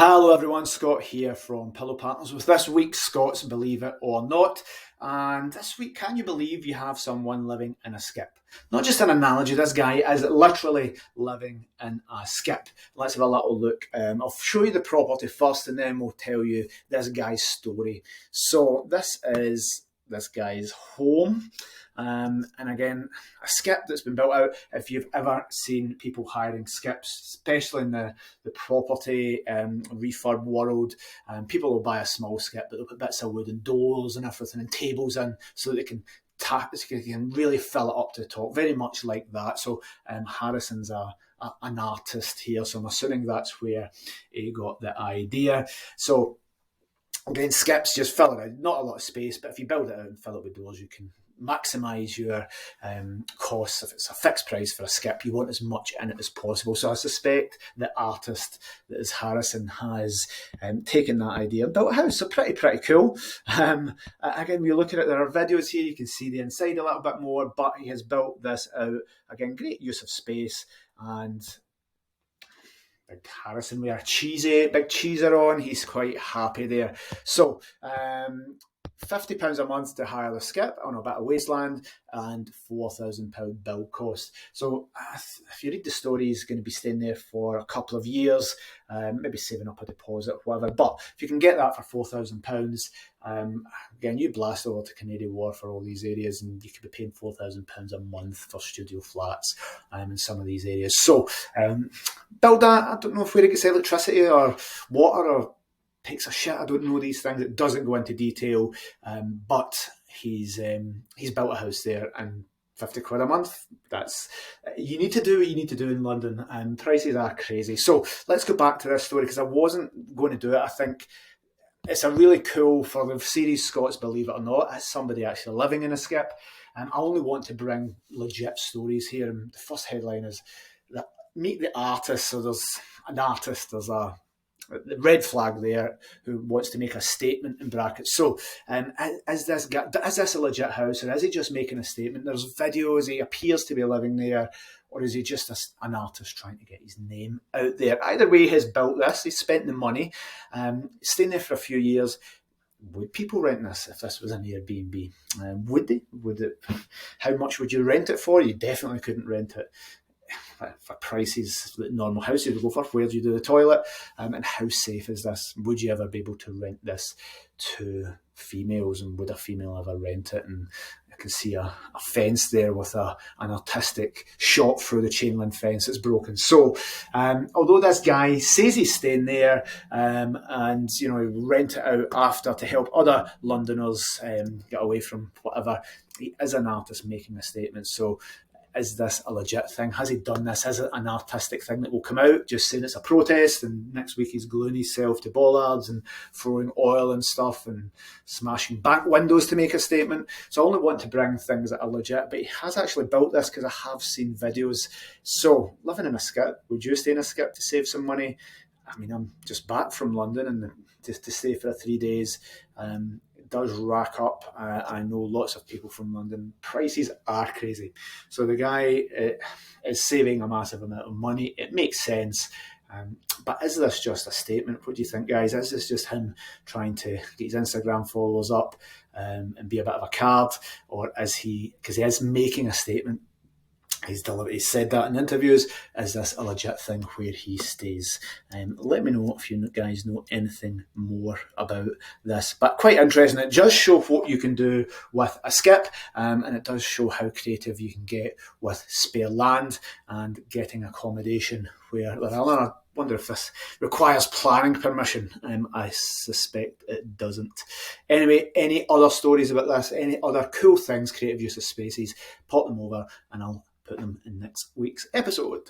Hello everyone, Scott here from Pillow Partners with this week's Scott's Believe It or Not. And this week, can you believe you have someone living in a skip? Not just an analogy, this guy is literally living in a skip. Let's have a little look. I'll show you the property first and then we'll tell you this guy's story. So this is this guy's home. And again, a skip that's been built out. If you've ever seen people hiring skips, especially in the property refurb world, people will buy a small skip, but they'll put bits of wooden doors and everything and tables in so they can really fill it up to the top, very much like that. So Harrison's an artist here, so I'm assuming that's where he got the idea. So again, skips just fill it out, not a lot of space, but if you build it out and fill it with doors, you can maximise your costs. If it's a fixed price for a skip, you want as much in it as possible. So I suspect the artist that is Harrison has taken that idea and built a house. So pretty cool. Again, we look at it, there are videos here, you can see the inside a little bit more, but he has built this out. Again, great use of space, and big Harrison with a big cheeser on. He's quite happy there. So £50 a month to hire the skip on a bit of wasteland and £4,000 build cost. So if you read the story, he's going to be staying there for a couple of years, maybe saving up a deposit or whatever. But if you can get that for £4,000, again, you blast over to Canary Wharf for all these areas and you could be paying £4,000 a month for studio flats in some of these areas. So build that. I don't know if where it gets electricity or water or takes a shit. I don't know these things. It doesn't go into detail, but he's built a house there and £50 a month. That's you need to do what you need to do in London, and prices are crazy. So let's go back to this story because I wasn't going to do it. I think it's a really cool for the series Scott's Believe It or Not as somebody actually living in a skip. I only want to bring legit stories here. And the first headline is that meet the artist. So there's an artist. There's a red flag there who wants to make a statement in brackets. So is this a legit house, or is he just making a statement? There's videos, he appears to be living there, or is he just an artist trying to get his name out there? Either way, he's built this, he's spent the money, staying there for a few years. Would people rent this if this was an Airbnb? Would they? How much would you rent it for? You definitely couldn't rent it for prices that normal houses would go for. Where do you do the toilet? And how safe is this? Would you ever be able to rent this to females? And would a female ever rent it? And I can see a fence there with an artistic shot through the chain link fence that's broken. So although this guy says he's staying there and rent it out after to help other Londoners get away from whatever, he is an artist making a statement. So is this a legit thing? Has he done this? Is it an artistic thing that will come out, just saying it's a protest, and next week he's gluing himself to bollards and throwing oil and stuff and smashing bank windows to make a statement? So I only want to bring things that are legit, but he has actually built this because I have seen videos. So living in a skip, would you stay in a skip to save some money? I mean, I'm just back from London and to stay for 3 days, does rack up. I know lots of people from London. Prices are crazy. So the guy is saving a massive amount of money. It makes sense. But is this just a statement? What do you think, guys? Is this just him trying to get his Instagram followers up and be a bit of a card? Or is he, because he is making a statement, he's said that in interviews, is this a legit thing where he stays? Let me know if you guys know anything more about this. But quite interesting. It does show what you can do with a skip, and it does show how creative you can get with spare land and getting accommodation where I wonder if this requires planning permission. I suspect it doesn't. Anyway, any other stories about this, any other cool things, creative use of spaces, pop them over and I'll put them in next week's episode.